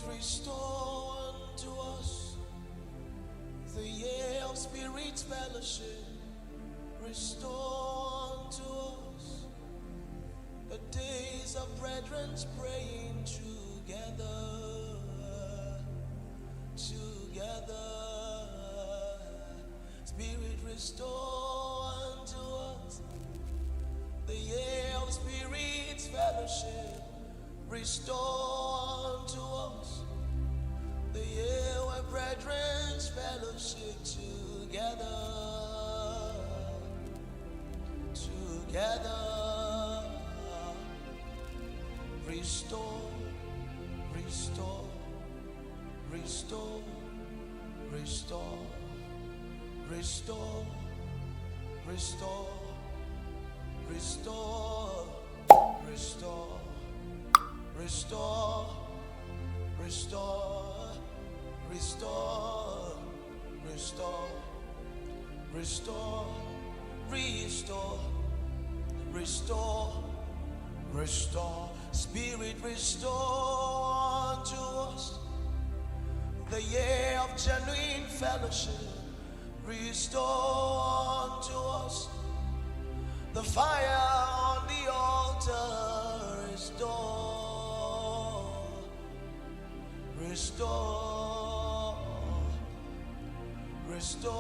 restore unto us the year of Spirit fellowship. Restore unto us the days of brethren praying together. Spirit, restore unto us the year of Spirit's fellowship. Restore unto us the year where brethren's fellowship together. Restore, restore, restore, restore, restore, restore, restore, restore, restore, restore, restore, restore, restore, restore, restore, restore. Spirit, restore to us the year of genuine fellowship. Restore to us the fire on the altar. Restore, restore, restore,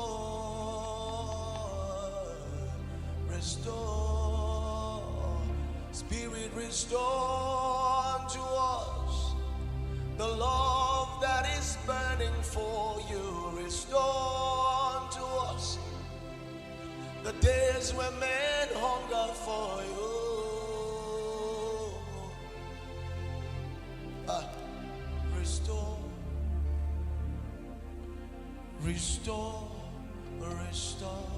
restore. Spirit, restore to us the love that is burning for you. Restore to us the days when men hunger for you. Restore, restore, restore,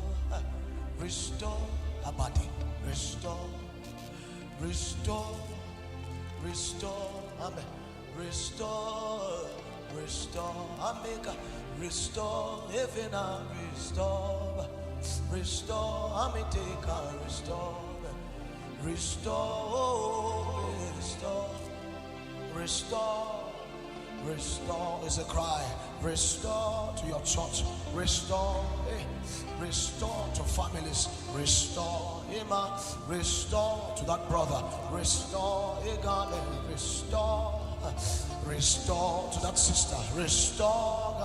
restore, abadi, restore, restore, restore, amen, restore, restore, Omega, restore, even restore, restore, Amiteka, restore, restore, restore, restore, restore is a cry. Restore to your church, restore, restore to families, restore, restore to that brother, restore, restore, restore to that sister, restore,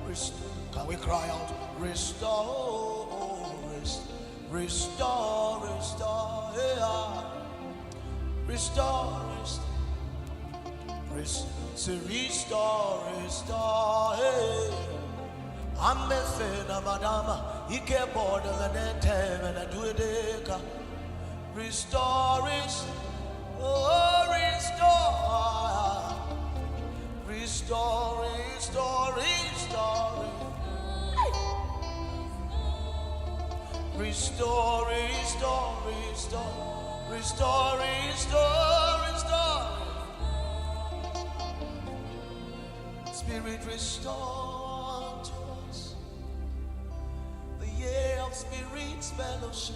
restore. Can we cry out, restore, restore, restore, restore, restore, restore, I'm a fan of Madama. He kept bored of the time and I do it. Restore, restore, restore, restore, restore, restore, restore, restore, restore, restore, restore. Spirit, restore to us the year of Spirit's fellowship.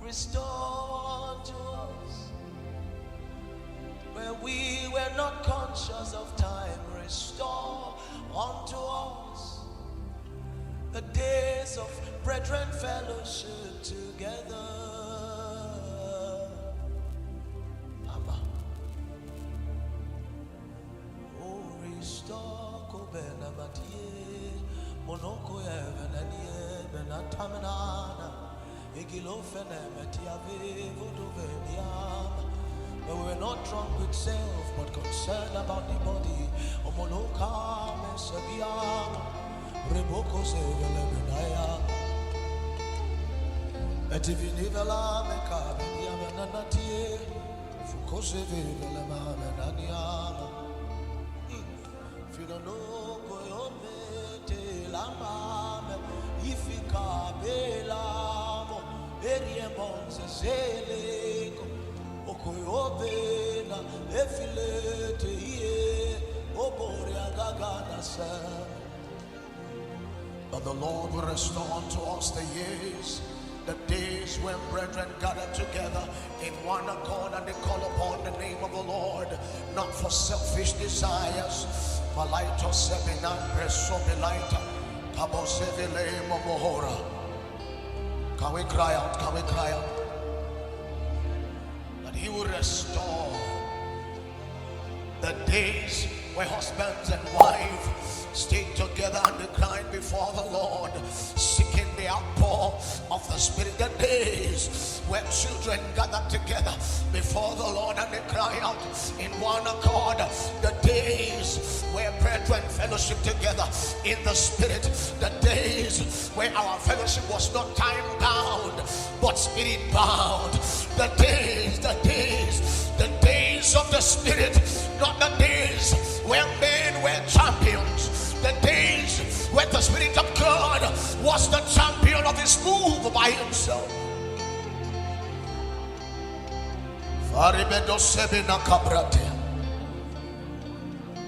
Restore to us where we were not conscious of time. Restore unto us the days of brethren fellowship together. Restore, Kobena Matie, Monoko Evananie, Benatamanana, Igilofene, Metiave, Vodoveniam. But we're not drunk with self, but concerned about the body. Omoloka, Mesaviam, Reboko Sevelebenaya, Etivinivela, Mekabia, Benanatie, Fukosevelema, Benaniam. Fidono koyomete lamame ifika belamo eriembonse seleko okoyobena efilete iye obori agagana sa. But the Lord will restore unto us the years the days when brethren gathered together in one accord and they call upon the name of the Lord, not for selfish desires. Can we cry out? Can we cry out? That He will restore the days where husbands and wives stayed together and they cried before the Lord, seeking the outpour of the Spirit. The days where children gathered together before the Lord and they cry out in one accord. The days where brethren fellowship together in the Spirit. The days where our fellowship was not time bound but spirit bound. The days of the Spirit, not the days where men were champions. The days when the Spirit of God was the champion of His move by Himself.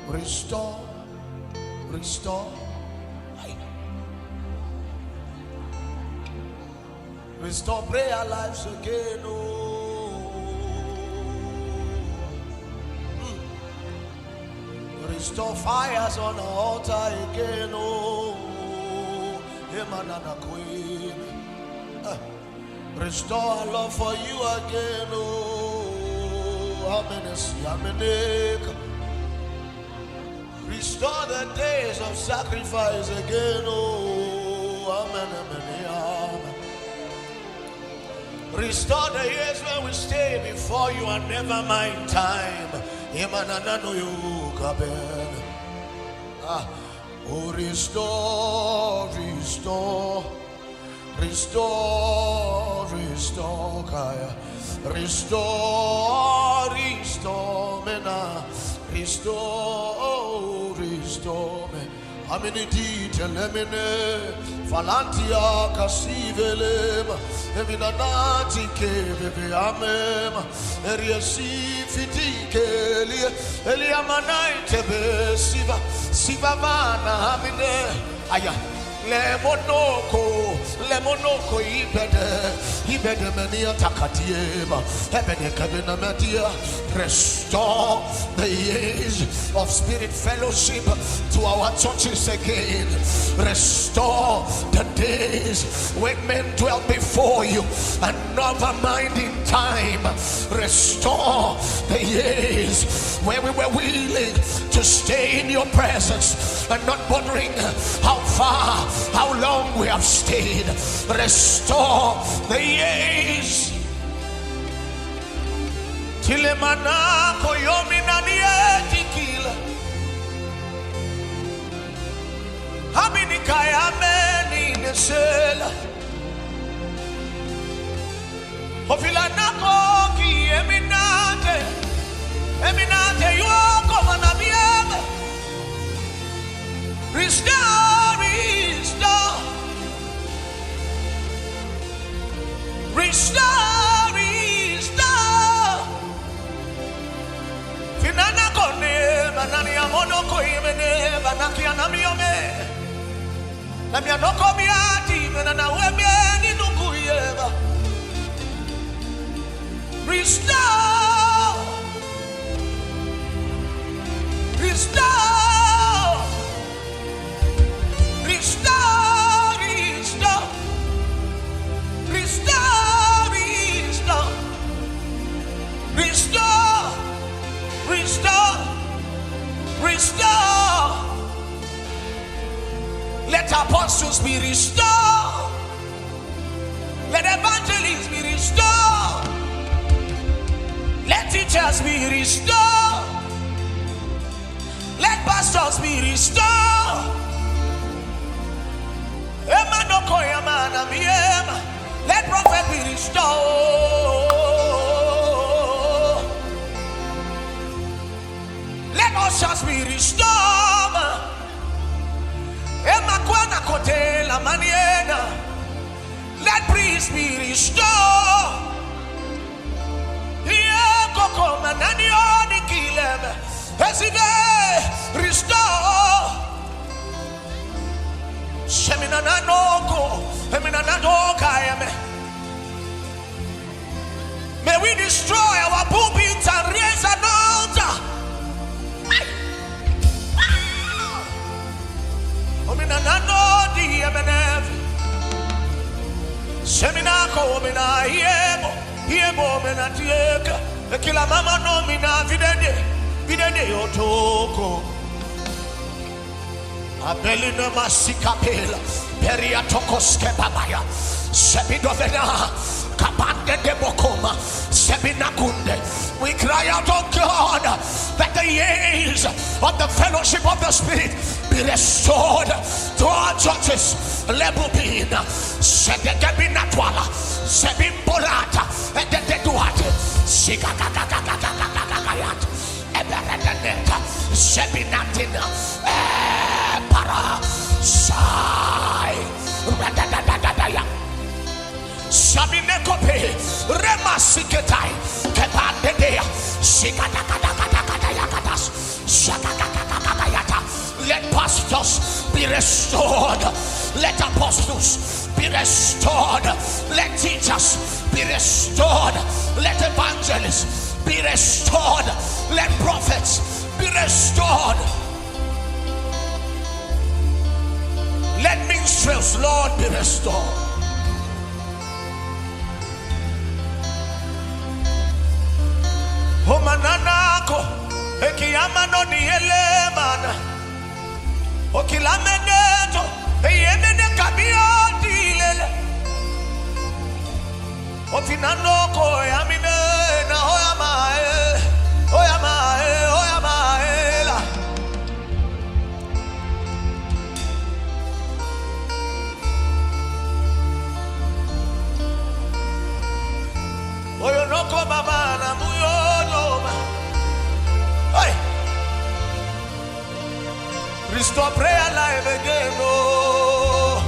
Restore, restore, restore prayer lives again. Restore fires on the altar again. Queen. Restore our love for you again. Restore the days of sacrifice again. Restore the years when we stay before you and never mind time. Oh, restore, restore, restore, restore, Kaya. Restore, restore, mena. Restore, restore, me. Aminiti telemine, Falantia Casivelem, Eminanati Keviamem, Eriasi Fitike, Eliamanai Tebe, Sivavana, Amine, Aya. Lemonoko, ibede mania takatiema, ebede kabina media. Restore the years of spirit fellowship to our churches again. Restore the days when men dwelt before you and never minding time. Restore the years where we were willing to stay in your presence and not bothering how far, how long we have stayed. Restore the years. Tilemana koyomina nietikila. Hamini kaya meni nesela. Hofilana koki eminate. Eminate yoko manamieme. Restore, restore. Restore, restore. Finana kone, manani amono koimene, banaki anamiome. Namianoko miati, menana wemie ninukuyeva. Restore, restore, restore, restore, restore, restore, restore, restore, restore. Let apostles be restored. Let evangelists be restored. Let teachers be restored. Let pastors be restored. Let prophet be restored. Let ushers be restored. Let priests be restored. Restore. Sheminana noko, eminana doka yame. May we destroy our pulpits and raise an altar. Seminako mina yebo mina tieka kila mama no mina videde yotoko abelina masikapela peria tokoske babaya sebidovena kapande de bokoma sebinakunde. We cry out, oh God, that the years of the fellowship of the Spirit be restored to our churches. Lebubina, Sedekabinatwala, Sebimborata, and the Deduate, Sigagagagagagagagayat, Eberedaneta, Sebinatina, Para, Sai, Radadadadaya. Sabinekope, Remasiketai, Kepandea, Sikadakadakadakadayakas, Shakakakakayata. Let pastors be restored. Let apostles be restored. Let teachers be restored. Let evangelists be restored. Let prophets be restored. Let minstrels, Lord, be restored. Homananako, Ekiyamano Nielemana, Okilameneto, Eyemene Kabio Dilele, Ofinanoko, Yamine, Oyamaela. Oyonoko Babana Muyo. Restore prayer life again, oh.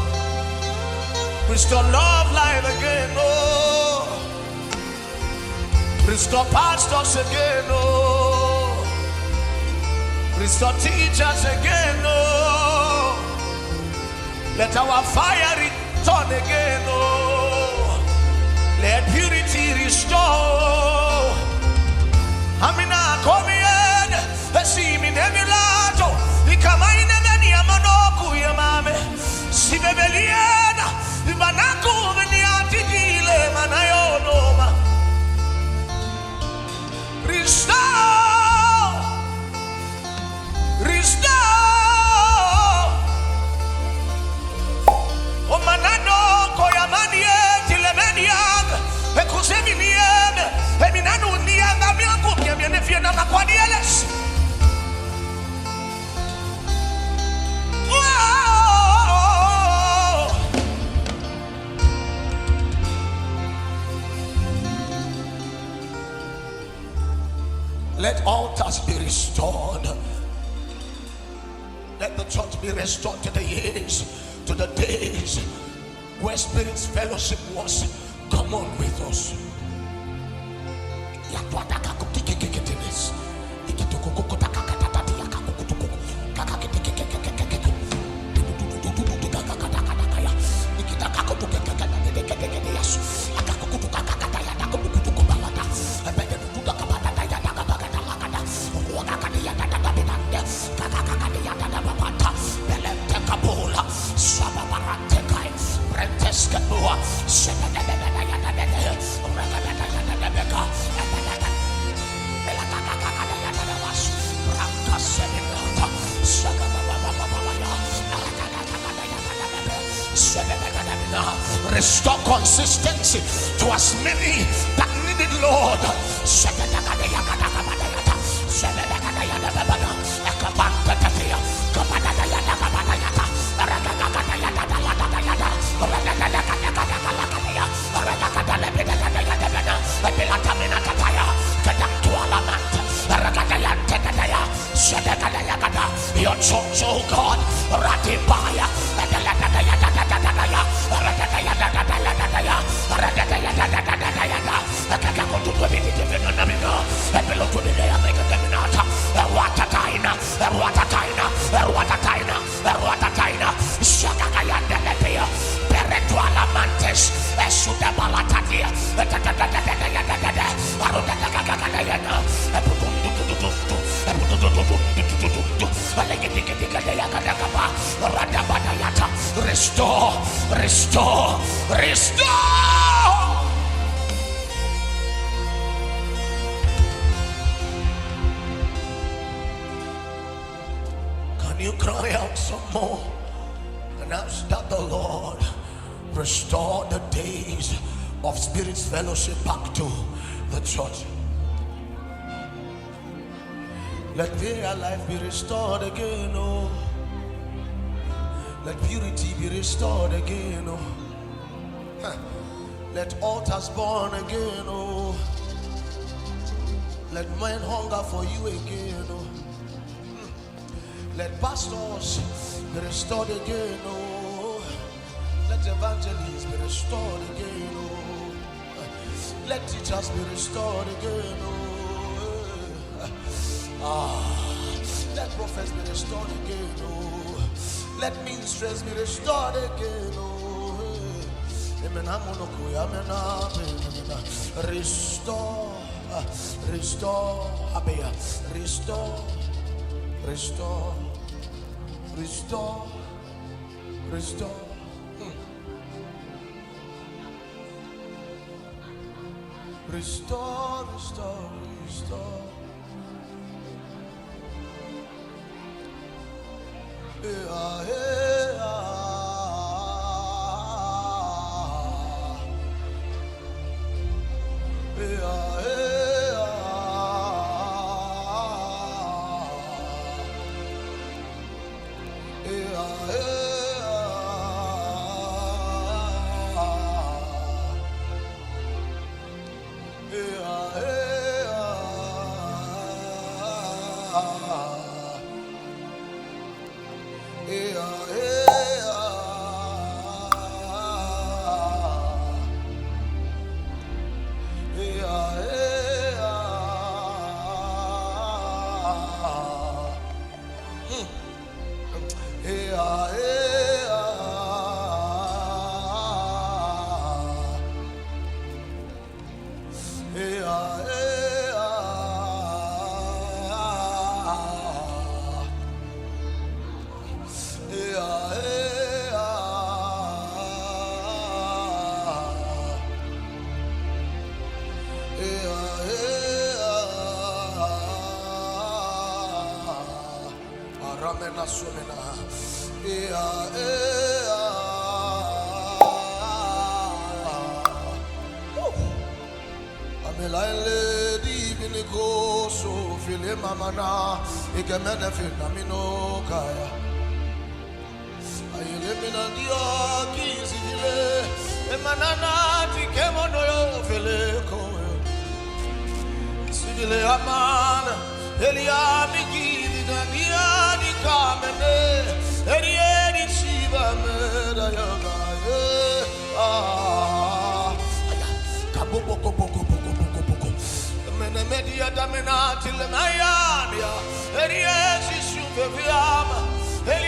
Restore love life again, oh. Restore pastors again, oh. Restore teachers again, oh. Let our fire return again, oh. Let purity restore. Amina komien, see me nemilato. Ikamaina meni amanoku yamame. Sibebeliena, ibanaku meni atigile manayonoma. Restore, restore. O manano koyamanie tilemeniag. Ekusemi nieme, eminanu nianga miangu miene fiena makwadiales. Let altars be restored. Let the church be restored to the years, to the days where Spirit's fellowship was. Come on with us. Restore consistency to as many that need it, Lord. Your church, oh God, Ratibaya, Peretuala mantes, Esuda Balatadia, restore, restore, restore. Can you cry out some more and ask that the Lord restore the days of Spirit's fellowship back to the church? Let prayer life be restored again, oh. Let purity be restored again, oh. Let altars burn again, oh. Let men hunger for you again, oh. Let pastors be restored again, oh. Let evangelists be restored again, oh. Let teachers be restored again, oh. Let prophets be restored again, oh. Let ministries be restored again, oh. Restore, restore, restore, restore, restore, restore. Restore, restore, restore. Hey,